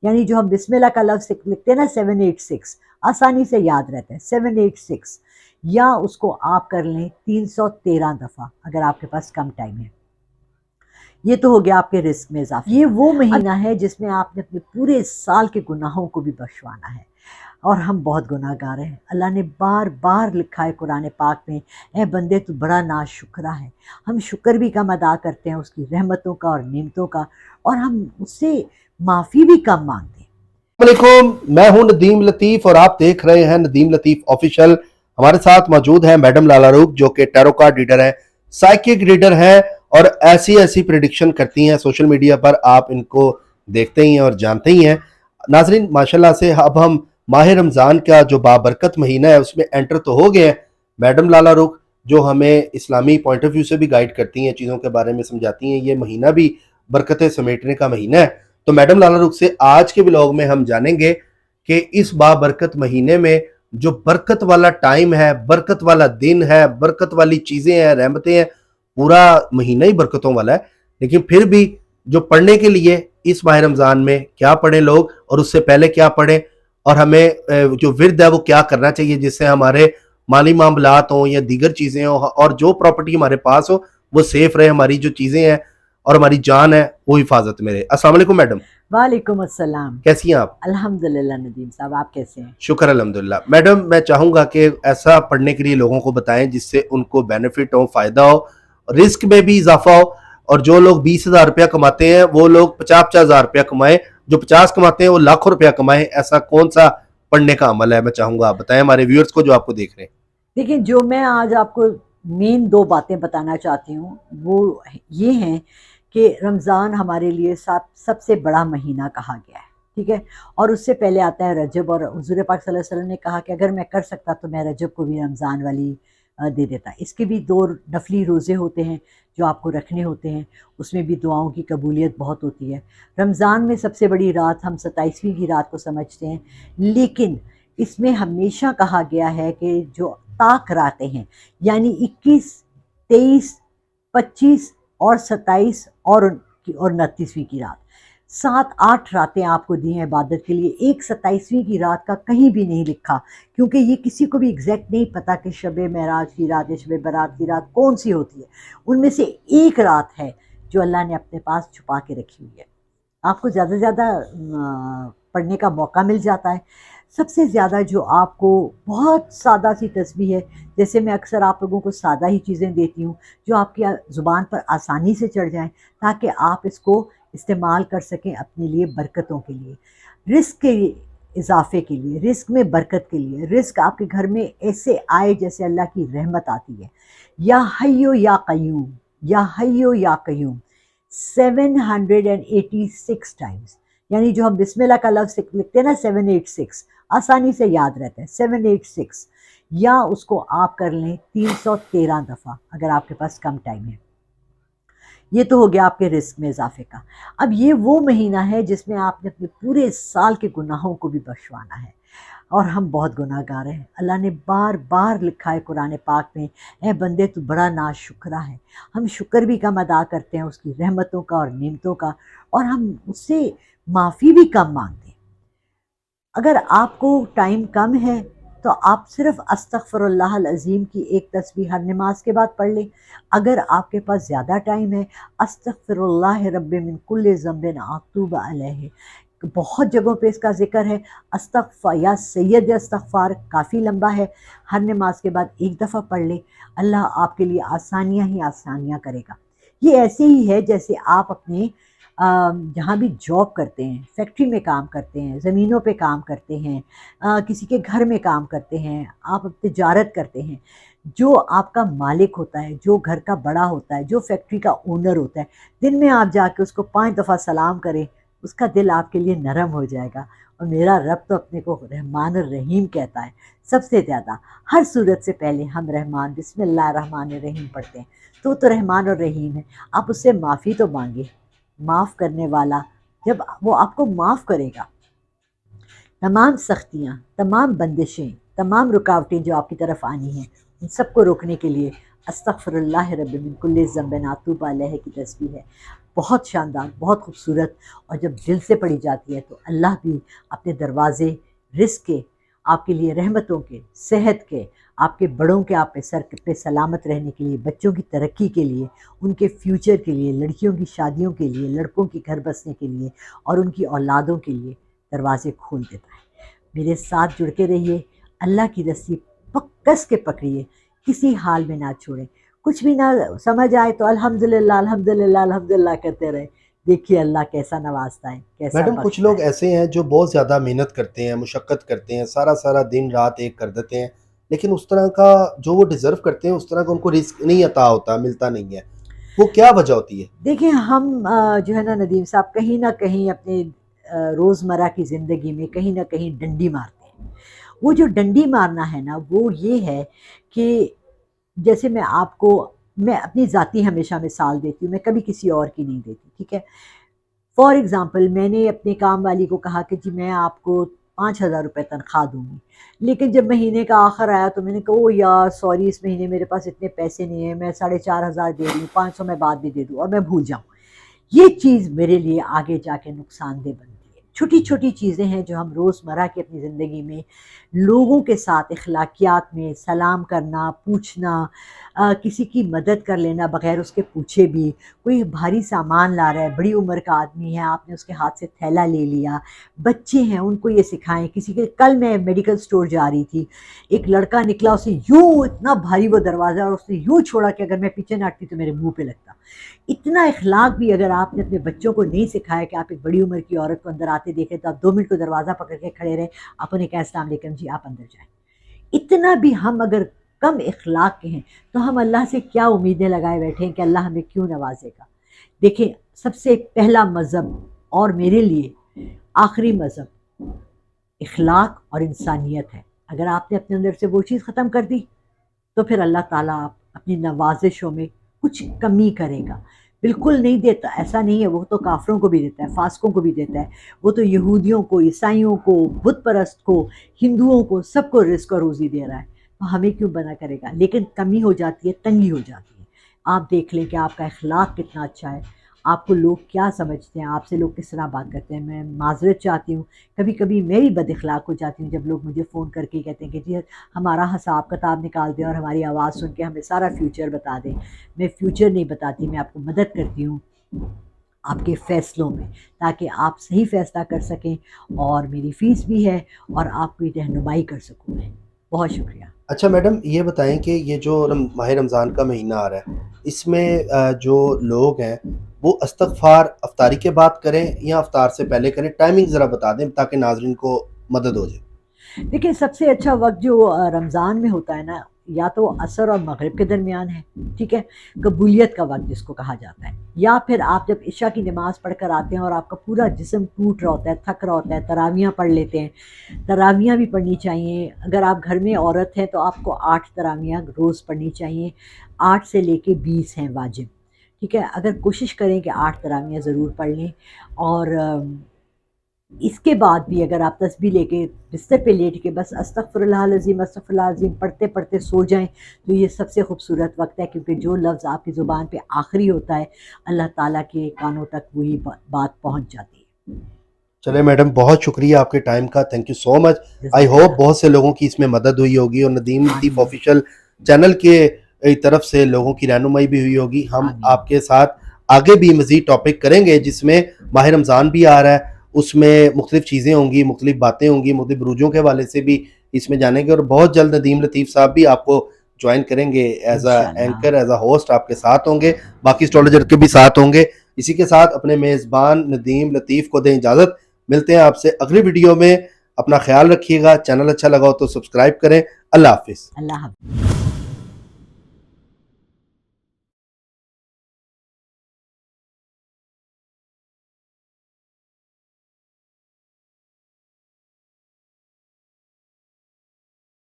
یعنی جو ہم بسم اللہ کا لفظ لکھتے ہیں نا 786، آسانی سے یاد رہتا ہے 786، یا اس کو آپ کر لیں 313 دفعہ اگر آپ کے پاس کم ٹائم ہے۔ یہ تو ہو گیا آپ کے رزق میں اضافہ۔ یہ وہ مہینہ ہے جس میں آپ نے اپنے پورے سال کے گناہوں کو بھی بخشوانا ہے، اور ہم بہت گناہ گار ہیں۔ اللہ نے بار بار لکھا ہے قرآن پاک میں، اے بندے تو بڑا ناشکرا ہے۔ ہم شکر بھی کم ادا کرتے ہیں اس کی رحمتوں کا اور نعمتوں کا، اور ہم اس سے معافی بھی کم مانگتے ہیں۔ السلام علیکم، میں ہوں ندیم لطیف اور آپ دیکھ رہے ہیں ندیم لطیف آفیشل۔ ہمارے ساتھ موجود ہیں میڈم لالا روق جو کہ ٹیرو کارڈ ریڈر ہیں، سائیکک ریڈر ہیں، اور ایسی پریڈکشن کرتی ہیں سوشل میڈیا پر، آپ ان کو دیکھتے ہی ہیں اور جانتے ہی ہیں۔ ناظرین ماشاءاللہ سے اب ہم ماہ رمضان کا جو بابرکت مہینہ ہے اس میں انٹر تو ہو گئے ہیں۔ میڈم لالا روق جو ہمیں اسلامی پوائنٹ آف ویو سے بھی گائیڈ کرتی ہیں، چیزوں کے بارے میں سمجھاتی ہیں، یہ مہینہ بھی برکتیں سمیٹنے کا مہینہ ہے۔ تو میڈم لالا روق سے آج کے ولاگ میں ہم جانیں گے کہ اس بابرکت مہینے میں جو برکت والا ٹائم ہے، برکت والا دن ہے، برکت والی چیزیں ہیں، رحمتیں ہیں، پورا مہینہ ہی برکتوں والا ہے، لیکن پھر بھی جو پڑھنے کے لیے اس ماہ رمضان میں کیا پڑھیں لوگ، اور اس سے پہلے کیا پڑھیں، اور ہمیں جو ورد ہے وہ کیا کرنا چاہیے جس سے ہمارے مالی معاملات ہوں یا دیگر چیزیں ہوں، اور جو پراپرٹی ہمارے پاس ہو وہ سیف رہے، ہماری جو چیزیں ہیں اور ہماری جان ہے وہ حفاظت میں رہے۔ السلام علیکم میڈم، وعلیکم السلام۔ کیسی ہیں آپ؟ الحمدللہ ندیم صاحب، آپ کیسے ہیں؟ شکر الحمدللہ۔ میڈم میں چاہوں گا کہ ایسا پڑھنے کے لیے لوگوں کو بتائیں جس سے ان کو بینیفٹ ہو، فائدہ ہو، رزق میں بھی اضافہ ہو، اور جو لوگ 20,000 روپیہ کماتے ہیں وہ لوگ 50,000 روپیہ کمائیں، جو 50 کماتے ہیں وہ لاکھوں روپیہ کمائیں۔ ایسا کون سا پڑھنے کا عمل ہے؟ میں چاہوں گا آپ بتائیں ہمارے ویورز کو جو آپ کو دیکھ رہے ہیں۔ دیکھیں، جو میں آج آپ کو مین دو باتیں بتانا چاہتی ہوں وہ یہ ہیں کہ رمضان ہمارے لیے سب سے بڑا مہینہ کہا گیا ہے، ٹھیک ہے، اور اس سے پہلے آتا ہے رجب، اور حضور پاک صلی اللہ علیہ وسلم نے کہا کہ اگر میں کر سکتا تو میں رجب کو بھی رمضان والی دے دیتا۔ اس کے بھی 2 نفلی روزے ہوتے ہیں جو آپ کو رکھنے ہوتے ہیں، اس میں بھی دعاؤں کی قبولیت بہت ہوتی ہے۔ رمضان میں سب سے بڑی رات ہم 27ویں کی رات کو سمجھتے ہیں، لیکن اس میں ہمیشہ کہا گیا ہے کہ جو طاق راتیں ہیں، یعنی 21، 23، 25 اور 27 اور 29ویں کی رات، 7-8 راتیں آپ کو دی ہیں عبادت کے لیے۔ ایک 27ویں کی رات کا کہیں بھی نہیں لکھا، کیونکہ یہ کسی کو بھی ایگزیکٹ نہیں پتا کہ شب معراج کی رات یا شب برات کی رات کون سی ہوتی ہے۔ ان میں سے ایک رات ہے جو اللہ نے اپنے پاس چھپا کے رکھی ہوئی ہے، آپ کو زیادہ سے زیادہ پڑھنے کا موقع مل جاتا ہے۔ سب سے زیادہ جو آپ کو بہت سادہ سی تسبیح ہے، جیسے میں اکثر آپ لوگوں کو سادہ ہی چیزیں دیتی ہوں جو آپ کی زبان پر آسانی سے چڑھ جائیں، تاکہ آپ اس کو استعمال کر سکیں اپنے لیے برکتوں کے لیے، رزق کے اضافے کے لیے، رزق میں برکت کے لیے، رزق آپ کے گھر میں ایسے آئے جیسے اللہ کی رحمت آتی ہے۔ یا حیو یا قیوم، یا حیو یا قیوم 786 ٹائمز، یعنی جو ہم بسم اللہ کا لفظ لکھتے ہیں نا 786، آسانی سے یاد رہتا ہے 786، یا اس کو آپ کر لیں 313 دفعہ اگر آپ کے پاس کم ٹائم ہے۔ یہ تو ہو گیا آپ کے رزق میں اضافے کا۔ اب یہ وہ مہینہ ہے جس میں آپ نے اپنے پورے سال کے گناہوں کو بھی بخشوانا ہے، اور ہم بہت گناہ گار ہیں۔ اللہ نے بار بار لکھا ہے قرآن پاک میں، اے بندے تو بڑا ناشکرا ہے۔ ہم شکر بھی کم ادا کرتے ہیں اس کی رحمتوں کا اور نعمتوں کا، اور ہم اس سے معافی بھی کم مانگتے ہیں۔ اگر آپ کو ٹائم کم ہے تو آپ صرف استغفر اللہ العظیم کی ایک تسبیح ہر نماز کے بعد پڑھ لیں۔ اگر آپ کے پاس زیادہ ٹائم ہے، استغفر اللہ رب من کل ذنب اتوب علیہ، بہت جگہوں پہ اس کا ذکر ہے۔ استغفر یا سید استغفار کافی لمبا ہے، ہر نماز کے بعد ایک دفعہ پڑھ لیں، اللہ آپ کے لیے آسانیاں ہی آسانیاں کرے گا۔ یہ ایسے ہی ہے جیسے آپ اپنے جہاں بھی جاب کرتے ہیں، فیکٹری میں کام کرتے ہیں، زمینوں پہ کام کرتے ہیں، کسی کے گھر میں کام کرتے ہیں، آپ تجارت کرتے ہیں، جو آپ کا مالک ہوتا ہے، جو گھر کا بڑا ہوتا ہے، جو فیکٹری کا اونر ہوتا ہے، دن میں آپ جا کے اس کو 5 دفعہ سلام کریں، اس کا دل آپ کے لیے نرم ہو جائے گا۔ اور میرا رب تو اپنے کو رحمان الرحیم کہتا ہے سب سے زیادہ۔ ہر صورت سے پہلے ہم رحمان بسم اللہ الرحمن الرحیم پڑھتے ہیں، تو رحمان الرحیم ہے، آپ اس سے معافی تو مانگے۔ معاف کرنے والا، جب وہ آپ کو معاف کرے گا، تمام سختیاں، تمام بندشیں، تمام رکاوٹیں جو آپ کی طرف آنی ہیں، ان سب کو روکنے کے لیے استغفراللہ رب من کل ذنب اتوب علیہ کی تسبیح ہے، بہت شاندار، بہت خوبصورت، اور جب دل سے پڑھی جاتی ہے تو اللہ بھی اپنے دروازے رزق کے، آپ کے لیے رحمتوں کے، صحت کے، آپ کے بڑوں کے آپ پہ سر پہ سلامت رہنے کے لیے، بچوں کی ترقی کے لیے، ان کے فیوچر کے لیے، لڑکیوں کی شادیوں کے لیے، لڑکوں کی گھر بسنے کے لیے، اور ان کی اولادوں کے لیے دروازے کھول دیتا ہے۔ میرے ساتھ جڑ کے رہیے، اللہ کی رسی کس کے پکڑیے، کسی حال میں نہ چھوڑیں، کچھ بھی نہ سمجھ آئے تو الحمدللہ الحمدللہ الحمدللہ کرتے رہے، دیکھیے اللہ کیسا نوازتا ہے، کیسا میڈم کچھ بخشتا لوگ ہے۔ ایسے ہیں جو بہت زیادہ محنت کرتے ہیں، مشقت کرتے ہیں، سارا سارا دن رات ایک کر دیتے ہیں، لیکن اس طرح کا جو وہ ڈیزرو کرتے ہیں اس طرح کا ان کو رزق نہیں عطا ہوتا، ملتا نہیں ہے، وہ کیا وجہ ہوتی ہے؟ دیکھیں ہم جو ہے نا ندیم صاحب، کہیں نہ کہیں اپنے روزمرہ کی زندگی میں کہیں نہ کہیں ڈنڈی مارتے ہیں۔ وہ جو ڈنڈی مارنا ہے نا، وہ یہ ہے کہ جیسے میں اپنی ذاتی ہمیشہ مثال دیتی ہوں، میں کبھی کسی اور کی نہیں دیتی، ٹھیک ہے؟ فار ایگزامپل میں نے اپنے کام والی کو کہا کہ جی میں آپ کو 5,000 روپے تنخواہ دوں گی، لیکن جب مہینے کا آخر آیا تو میں نے کہا او یار سوری، اس مہینے میرے پاس اتنے پیسے نہیں ہیں، میں 4,500 دے دوں، 500 میں بعد بھی دے دوں، اور میں بھول جاؤں۔ یہ چیز میرے لیے آگے جا کے نقصان دہ بنتی ہے۔ چھوٹی چھوٹی چیزیں ہیں جو ہم روزمرہ کی اپنی زندگی میں لوگوں کے ساتھ اخلاقیات میں سلام کرنا، پوچھنا، کسی کی مدد کر لینا بغیر اس کے پوچھے بھی، کوئی بھاری سامان لا رہا ہے، بڑی عمر کا آدمی ہے، آپ نے اس کے ہاتھ سے تھیلا لے لیا، بچے ہیں ان کو یہ سکھائیں۔ کل میں میڈیکل سٹور جا رہی تھی، ایک لڑکا نکلا، اسے یوں اتنا بھاری وہ دروازہ، اور اس نے یوں چھوڑا کہ اگر میں پیچھے نہ ہٹتی تو میرے منہ پہ لگتا۔ اتنا اخلاق بھی اگر آپ نے اپنے بچوں کو نہیں سکھایا کہ آپ ایک بڑی عمر کی عورت کو اندر آتے دیکھیں تو آپ 2 منٹ کو دروازہ پکڑ کے کھڑے رہیں، آپ انہیں کہیں السلام علیکم جی آپ اندر جائیں۔ اتنا بھی ہم اگر کم اخلاق کے ہیں تو ہم اللہ سے کیا امیدیں لگائے بیٹھے ہیں کہ اللہ ہمیں کیوں نوازے گا؟ دیکھیں سب سے پہلا مذہب اور میرے لیے آخری مذہب اخلاق اور انسانیت ہے۔ اگر آپ نے اپنے اندر سے وہ چیز ختم کر دی تو پھر اللہ تعالیٰ آپ اپنی نوازشوں میں کچھ کمی کرے گا، بالکل نہیں دیتا، ایسا نہیں ہے، وہ تو کافروں کو بھی دیتا ہے، فاسقوں کو بھی دیتا ہے، وہ تو یہودیوں کو، عیسائیوں کو، بت پرست کو، ہندوؤں کو، سب کو رزق اور روزی دے رہا ہے، تو ہمیں کیوں بنا کرے گا؟ لیکن کمی ہو جاتی ہے، تنگی ہو جاتی ہے۔ آپ دیکھ لیں کہ آپ کا اخلاق کتنا اچھا ہے، آپ کو لوگ کیا سمجھتے ہیں، آپ سے لوگ کس طرح بات کرتے ہیں۔ میں معذرت چاہتی ہوں، کبھی کبھی میں بھی بد اخلاق ہو جاتی ہوں جب لوگ مجھے فون کر کے کہتے ہیں کہ جی ہمارا حساب کتاب نکال دیں اور ہماری آواز سن کے ہمیں سارا فیوچر بتا دیں۔ میں فیوچر نہیں بتاتی، میں آپ کو مدد کرتی ہوں آپ کے فیصلوں میں، تاکہ آپ صحیح فیصلہ کر سکیں، اور میری فیس بھی ہے اور آپ کی رہنمائی کر سکوں میں۔ بہت شکریہ۔ اچھا میڈم یہ بتائیں کہ یہ جو ماہ رمضان کا مہینہ آ رہا ہے، اس میں جو لوگ ہیں وہ استغفار افطاری کے بعد کریں یا افطار سے پہلے کریں؟ ٹائمنگ ذرا بتا دیں تاکہ ناظرین کو مدد ہو جائے۔ دیکھیں سب سے اچھا وقت جو رمضان میں ہوتا ہے نا، یا تو عصر اور مغرب کے درمیان ہے، ٹھیک ہے، قبولیت کا وقت جس کو کہا جاتا ہے، یا پھر آپ جب عشاء کی نماز پڑھ کر آتے ہیں اور آپ کا پورا جسم ٹوٹ رہا ہوتا ہے، تھک رہا ہوتا ہے، تراویحاں پڑھ لیتے ہیں۔ تراویحاں بھی پڑھنی چاہیے، اگر آپ گھر میں عورت ہیں تو آپ کو 8 تراویحاں روز پڑھنی چاہیے، 8 سے لے کے 20 ہیں واجب، ٹھیک ہے۔ اگر کوشش کریں کہ 8 تراویحاں ضرور پڑھ لیں، اور اس کے بعد بھی اگر آپ تسبیح لے کے بستر پہ لیٹ کے بس استغفر اللہ العظیم استغفر اللہ العظیم پڑھتے پڑھتے سو جائیں تو یہ سب سے خوبصورت وقت ہے، کیونکہ جو لفظ آپ کی زبان پہ آخری ہوتا ہے اللہ تعالیٰ کے کانوں تک وہی بات پہنچ جاتی ہے۔ چلے میڈم بہت شکریہ آپ کے ٹائم کا، thank you so much. I hope بہت سے لوگوں کی اس میں مدد ہوئی ہوگی، اور ندیم لطیف آفیشیل چینل کے طرف سے لوگوں کی رہنمائی بھی ہوئی ہوگی۔ ہم آپ کے ساتھ آگے بھی مزید ٹاپک کریں گے جس میں ماہ رمضان بھی آ رہا ہے، اس میں مختلف چیزیں ہوں گی، مختلف باتیں ہوں گی، مختلف بروجوں کے حوالے سے بھی اس میں جانیں گے، اور بہت جلد ندیم لطیف صاحب بھی آپ کو جوائن کریں گے as a anchor, as a host آپ کے ساتھ ہوں گے، باقی اسٹرالوجر کے بھی ساتھ ہوں گے۔ اسی کے ساتھ اپنے میزبان ندیم لطیف کو دیں اجازت، ملتے ہیں آپ سے اگلی ویڈیو میں۔ اپنا خیال رکھیے گا، چینل اچھا لگا ہو تو سبسکرائب کریں۔ اللہ حافظ۔ اللہ حافظ۔